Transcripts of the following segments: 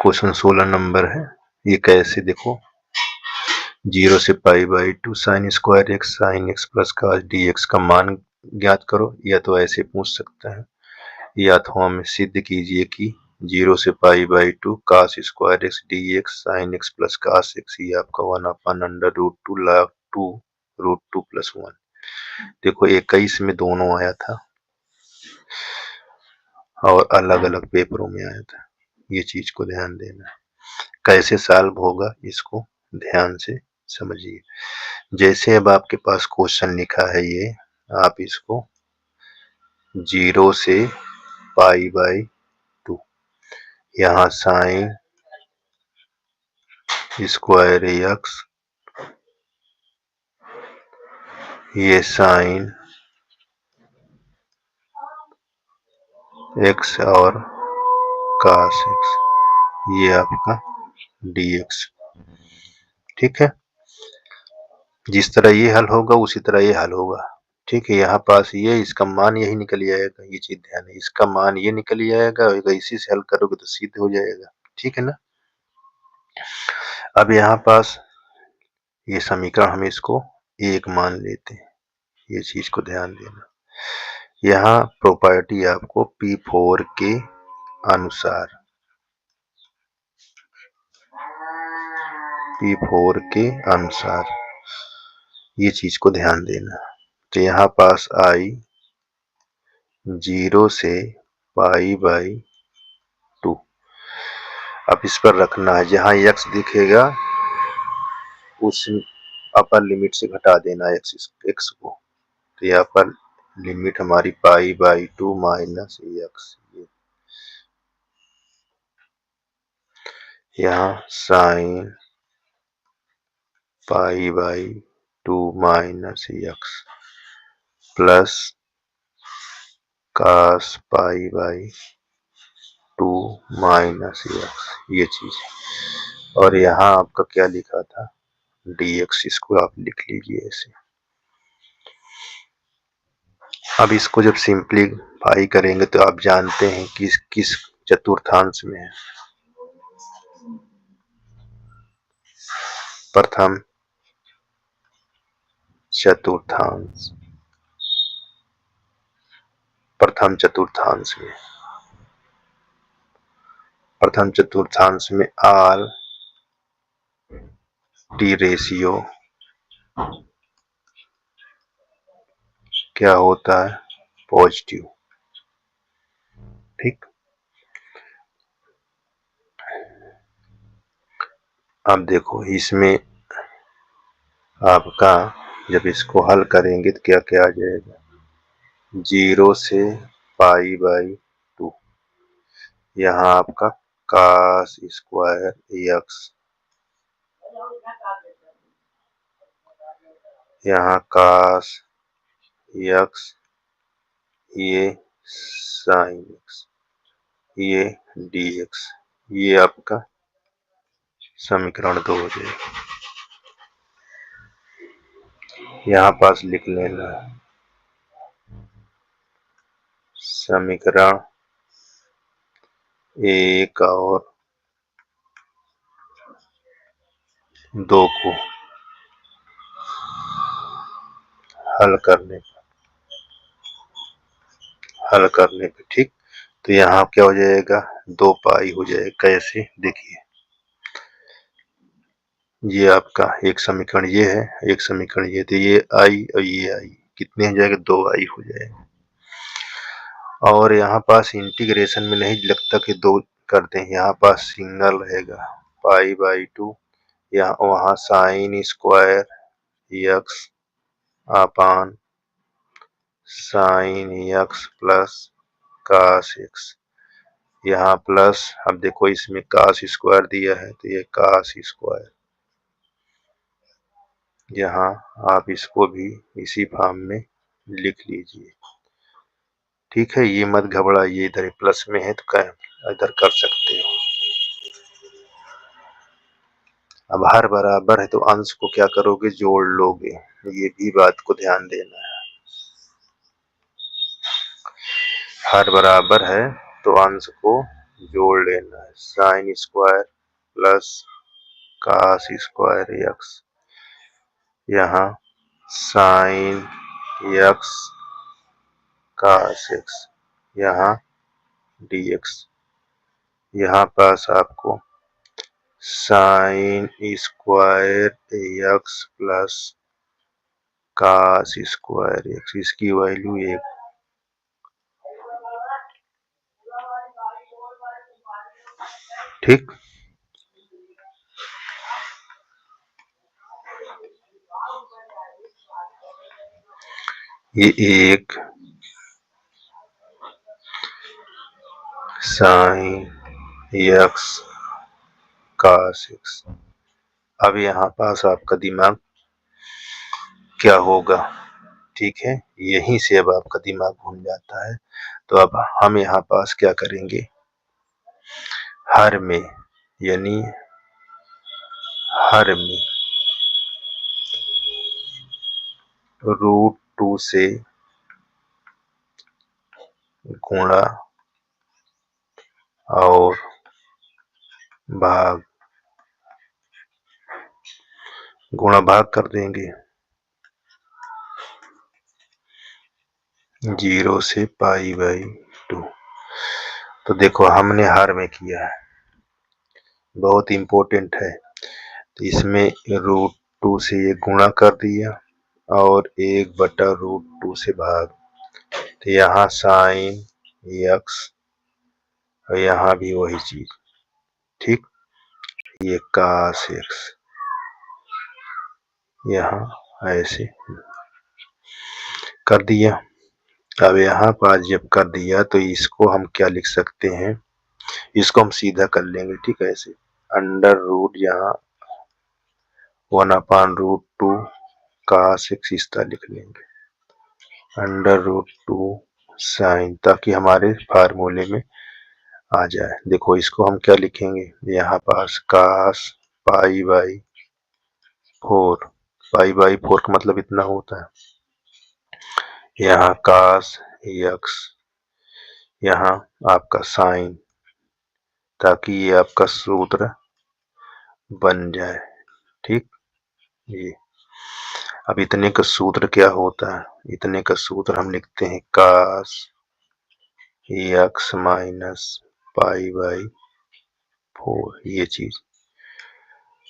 Question 16 number है। ये कैसे देखो, 0 से π/2 sin square x sin x plus cos dx का मान ज्ञात करो। या तो ऐसे पूछ सकते हैं, या तो हमें सिद्ध कीजिए कि 0 से π/2 cos square x dx sin x plus cos x ये आपका 1/√2 log 2 √2 प्लस 1। देखो 21 में दोनों आया था और अलग अलग पेपरों में आया था, ये चीज को ध्यान देना। कैसे सॉल्व होगा इसको ध्यान से समझिए। जैसे अब आपके पास क्वेश्चन लिखा है, ये आप इसको 0 से π/2, यहाँ साइन स्क्वायर x, ये साइन x और cos x, ये आपका dx। ठीक है, जिस तरह ये हल होगा उसी तरह ये हल होगा। ठीक है, यहाँ पास ये इसका मान यही निकल आएगा, ये चीज ध्यान है, इसका मान ये निकल आएगा और इसी से हल करोगे तो सिद्ध हो जाएगा। ठीक है ना। अब यहाँ पास ये समीकरण हम इसको 1 मान लेते हैं, ये चीज को ध्यान देना। यहाँ प्रॉपर्टी आपको P4 के अनुसार, P4 के अनुसार ये चीज को ध्यान देना। तो यहाँ पास आई 0 से π/2। अब इस पर रखना है, जहाँ x दिखेगा उस अपर लिमिट से घटा देना x को। तो यहाँ पर लिमिट हमारी π/2 माइनस x, यहाँ sine π/2 minus x plus cos π/2 minus x, ये चीज। और यहाँ आपका क्या लिखा था dx, इसको आप लिख लीजिए ऐसे। अब इसको जब सिंपलीफाई करेंगे तो आप जानते हैं कि किस चतुर्थांश में है। प्रथम चतुर्थांश, प्रथम चतुर्थांश में, प्रथम चतुर्थांश में आल टी रेशियो क्या होता है, पॉजिटिव। ठीक, अब देखो इसमें आपका जब इसको हल करेंगे तो क्या क्या आ जाएगा, 0 से π/2, यहाँ आपका cos स्क्वायर x, यहाँ cos x, ये sin x, ये dx, ये आपका समीकरण 2 हो जाएगा। यहाँ पास लिख लेना समीकरण 1 और 2 को हल करने पे। ठीक, तो यहाँ क्या हो जाएगा, 2π हो जाएगा। कैसे देखिए, ये आपका एक समीकरण ये है, एक समीकरण ये, तो ये i और ये i कितने हो जाएगा, 2i हो जाएगा। और यहाँ पास इंटीग्रेशन में नहीं लगता कि 2 करते हैं, यहाँ पास सिंगल रहेगा π/2, यहाँ वहाँ साइन स्क्वायर x अपान sign x plus cos x, यहाँ प्लस, अब देखो इसमें cos स्क्वायर दिया है तो ये cos स्क्वायर, यहाँ आप इसको भी इसी फॉर्म में लिख लीजिए। ठीक है, ये मत घबराइए, इधर प्लस में है तो इधर कर सकते हो। अब हर बराबर है तो अंश को क्या करोगे, जोड़ लोगे, ये भी बात को ध्यान देना है। हर बराबर है तो अंश को जोड़ लेना है, sine square plus cos square x, यहाँ साइन एक्स कास एक्स, यहाँ dx, यहाँ पास आपको sine square x plus cos square x, इसकी वैल्यू 1, ठीक। ये एक साइन एक्स कास एक्स। अब यहाँ पास आपका दिमाग क्या होगा, ठीक है, यहीं से अब आपका दिमाग घूम जाता है। तो अब हम यहाँ पास क्या करेंगे, हर में, यानी हर में √2 से गुणा और भाग, गुणा भाग कर देंगे 0 से π/2। तो देखो हमने हर में किया है, बहुत इम्पोर्टेंट है। तो इसमें √2 से ये गुणा कर दिया और 1/√2 से भाग, तो यहाँ साइन एक्स और यहाँ भी वही चीज, ठीक। ये कास एक्स, यहाँ ऐसे कर दिया। अब यहाँ पास जब कर दिया तो इसको हम क्या लिख सकते हैं, इसको हम सीधा कर लेंगे, ठीक है, ऐसे अंडर रूट यहाँ 1/√2 कास एक्स इस तरह लिख लेंगे, अंडर√2 साइन, ताकि हमारे फार्मूले में आ जाए। देखो इसको हम क्या लिखेंगे, यहाँ पास कास π/4, π/4 का मतलब इतना होता है, यहाँ कास एक्स, यहाँ आपका साइन, ताकि ये आपका सूत्र बन जाए, ठीक। ये अब इतने का सूत्र क्या होता है, इतने का सूत्र हम लिखते हैं कास एक्स माइनस π/4, ये चीज,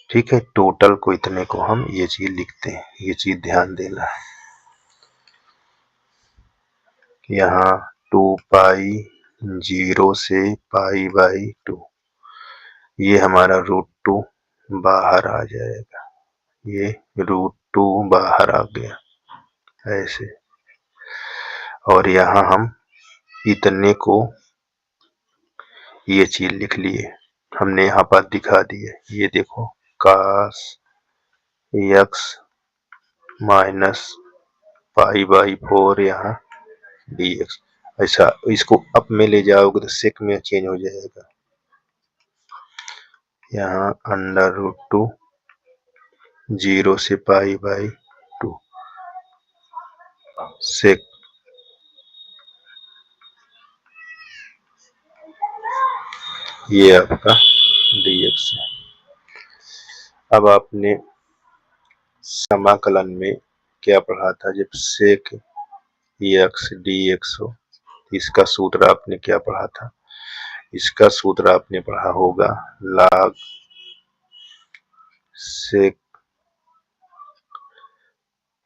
ठीक है। टोटल को इतने को हम ये चीज लिखते हैं, ये चीज ध्यान देना है। यहाँ 2π 0 से π/2, ये हमारा √2 बाहर आ जाएगा, ये √2 बाहर आ गया ऐसे। और यहाँ हम इतने को ये चीज लिख लिए, हमने यहाँ पर दिखा दिए, ये देखो कास एक्स माइनस π/4 यहाँ dx, ऐसा। इसको अप में ले जाओगे तो सेक में चेंज हो जाएगा, यहाँ अंडर√2 0 से π/2 सेक, ये आपका dx है। अब आपने समाकलन में क्या पढ़ा था, जब सेक एक्स dx हो, इसका सूत्र आपने क्या पढ़ा था, इसका सूत्र आपने पढ़ा होगा log sec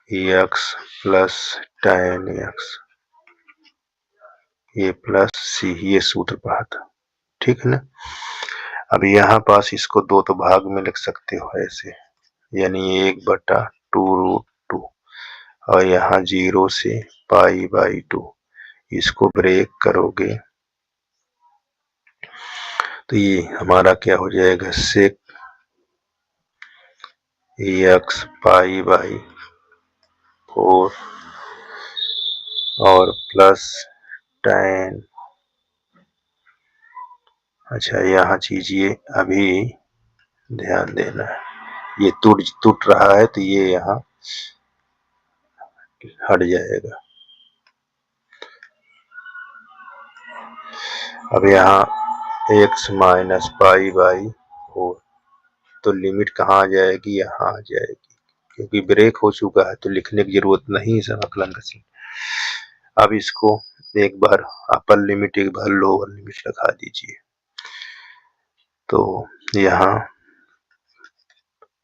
x plus tan x, ये प्लस सी, ये सूत्र पढ़ा था, ठीक है ना। अब यहाँ पास इसको दो तो भाग में लिख सकते हो ऐसे, यानी 1/2√2, और यहाँ 0 से π/2, इसको ब्रेक करोगे तो ये हमारा क्या हो जाएगा, सेक एक्स π/4 और प्लस tan, अच्छा यहाँ चीजिए, अभी ध्यान देना है, ये टूट रहा है तो ये यहाँ हट जाएगा। अब यहाँ x माइनस पाई बाई 4। तो लिमिट कहाँ आ जाएगी, यहाँ आ जाएगी, क्योंकि ब्रेक हो चुका है तो लिखने की जरूरत नहीं समाकलन का चिन्ह। अब इसको एक बार अपर लिमिट एक बार लोअर लिमिट लगा दीजिए। तो यहाँ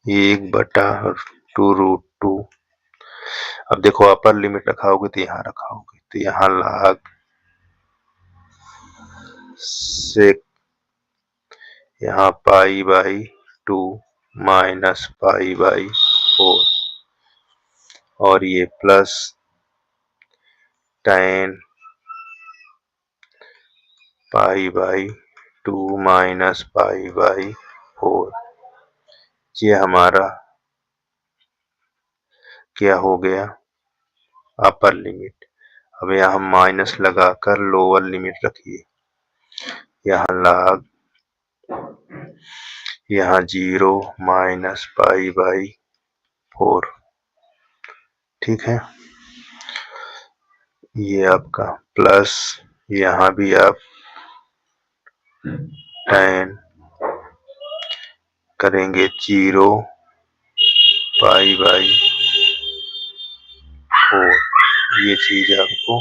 1/2√2। अब देखो अपर लिमिट रखाओगे तो यहाँ रखाओगे तो यहाँ log सेक यहाँ pi by 2 minus pi by 4 और ये plus tan pi by 2 minus pi by 4। ये हमारा क्या हो गया, अपर लिमिट। अब यहाँ माइनस लगाकर लोअर लिमिट रखिए। यहाँ log यहाँ 0 माइनस पाई बाई 4। ठीक है, ये आपका प्लस, यहाँ भी आप tan करेंगे 0 पाई बाई 4। ये चीज आपको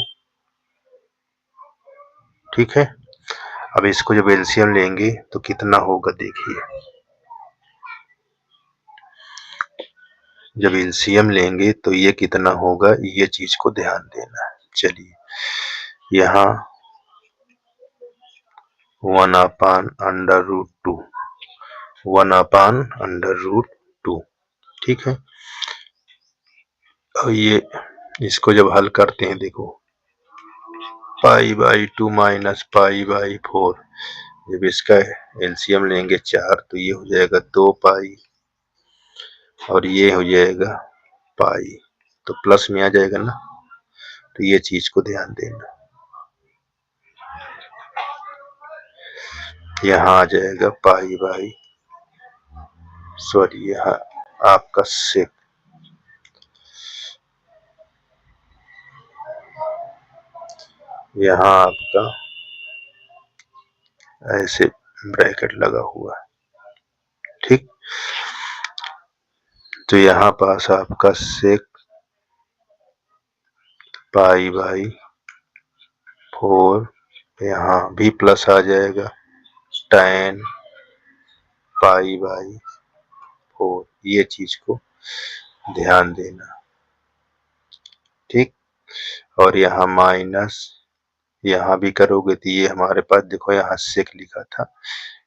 ठीक है। अब इसको जब एलसीएम लेंगे तो कितना होगा देखिए, जब एलसीएम लेंगे तो ये कितना होगा, ये चीज को ध्यान देना है। चलिए यहाँ 1/√2 1/√2। ठीक है, और ये इसको जब हल करते हैं देखो pi by 2 minus pi by 4, जब इसका एलसीएम लेंगे 4 तो ये हो जाएगा 2 पाई और ये हो जाएगा पाई, तो प्लस में आ जाएगा ना, तो ये चीज को ध्यान देना। यहाँ आ जाएगा पाई बाई सॉरी यहाँ आपका सेक, यहाँ आपका ऐसे ब्रैकेट लगा हुआ है। ठीक, तो यहाँ पास आपका सेक पाई बाई 4, यहाँ भी प्लस आ जाएगा tan पाई बाई 4। ये चीज को ध्यान देना। ठीक, और यहाँ माइनस, यहाँ भी करोगे तो ये हमारे पास देखो यहाँ सेक लिखा था,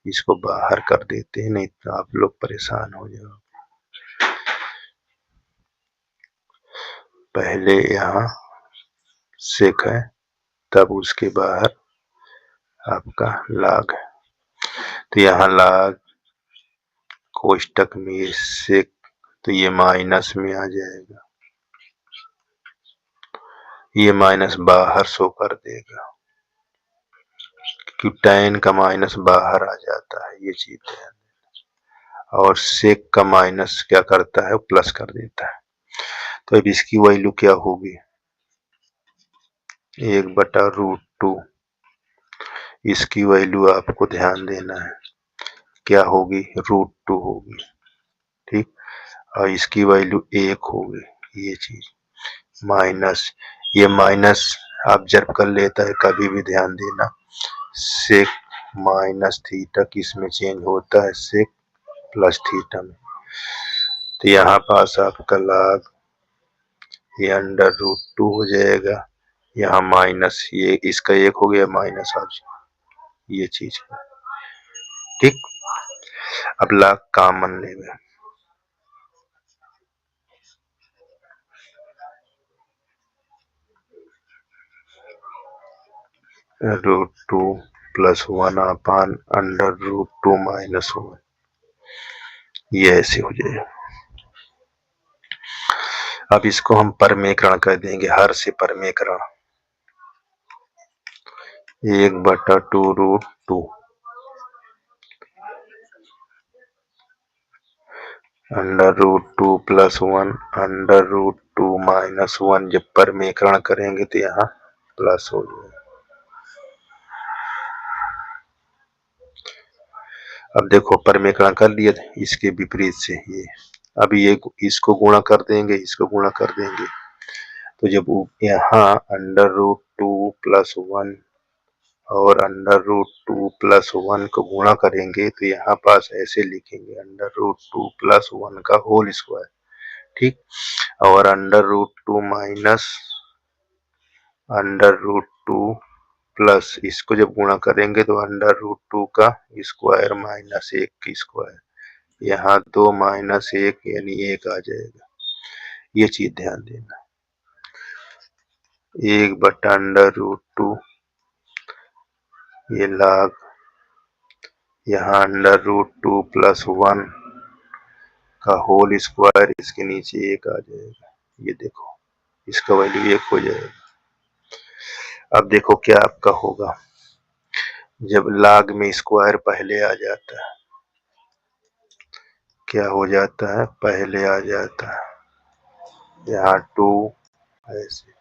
इसको बाहर कर देते हैं, नहीं तो आप लोग परेशान हो जाओ। पहले यहाँ सेक है तब उसके बाहर आपका log है, तो यहाँ log कोष्टक में सेक, तो ये माइनस में आ जाएगा, ये माइनस बाहर शो कर देगा क्योंकि tan का माइनस बाहर आ जाता है, ये चीज है। और सेक का माइनस क्या करता है, प्लस कर देता है। तो अब इसकी वैल्यू क्या होगी, 1/√2। इसकी वैल्यू आपको ध्यान देना है क्या होगी, √2 होगी। ठीक, और इसकी वैल्यू 1 होगी, ये चीज माइनस, ये माइनस ऑब्जर्व कर लेता है, कभी भी ध्यान देना सेक माइनस थीटा किस में चेंज होता है, सेक प्लस थीटा में। तो यहाँ पास आपका log ये √2 हो जाएगा, यहाँ माइनस ये इसका 1 हो गया माइनस ऑब्जर्व, ये चीज है। ठीक, अब log कॉमन लेंगे, √2 प्लस 1/√2 माइनस 1, ये ऐसे हो जाएगा। अब इसको हम परमेकरण कर देंगे, हर से परमेकरण 1/2√2 √2 प्लस 1 √2 माइनस 1, जब परमेकरण करेंगे तो यहाँ प्लस हो जाएगा। अब देखो परमीकरण कर लिया, इसके विपरीत से ये, अब ये इसको गुणा कर देंगे, इसको गुणा कर देंगे, तो जब यहाँ √2+1 और √2+1 को गुणा करेंगे तो यहाँ पास ऐसे लिखेंगे √2+1 का होल स्क्वायर, ठीक, और √2 माइनस √2 प्लस इसको जब गुणा करेंगे तो √2 का स्क्वायर माइनस 1 की स्क्वायर, यहाँ 2 माइनस 1 यानी 1 आ जाएगा। ये चीज ध्यान देना, 1/√2 ये log यहाँ √2+1 का होल स्क्वायर, इसके नीचे 1 आ जाएगा। ये देखो इसका वैल्यू 1 हो जाएगा। अब देखो क्या आपका होगा, जब log में स्क्वायर पहले आ जाता है, क्या हो जाता है, पहले आ जाता है, यहाँ 2 ऐसे,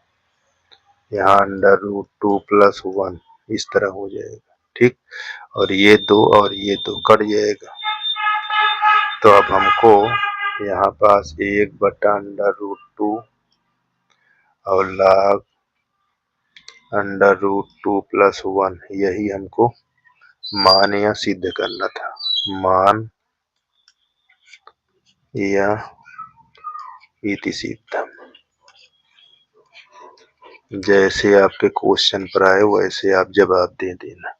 यहाँ √2+1 इस तरह हो जाएगा, ठीक, और ये 2 और ये 2 कट जाएगा। तो अब हमको यहाँ पास 1/√2 और log √2+1 यही हमको मान या सिद्ध करना था, मान या इति सिद्धम। जैसे आपके क्वेश्चन पर आए वैसे आप जवाब दे देना,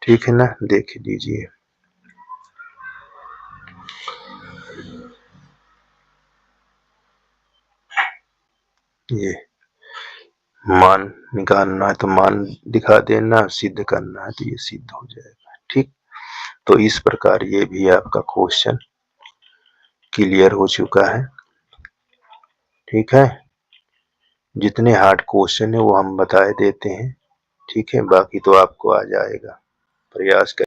ठीक है ना। देख लीजिए, ये मान निकालना है तो मान दिखा देना, सिद्ध करना है तो ये सिद्ध हो जाएगा, ठीक। तो इस प्रकार ये भी आपका क्वेश्चन क्लियर हो चुका है, ठीक है। जितने हार्ड क्वेश्चन है वो हम बता देते हैं, ठीक है, बाकी तो आपको आ जाएगा, प्रयास कर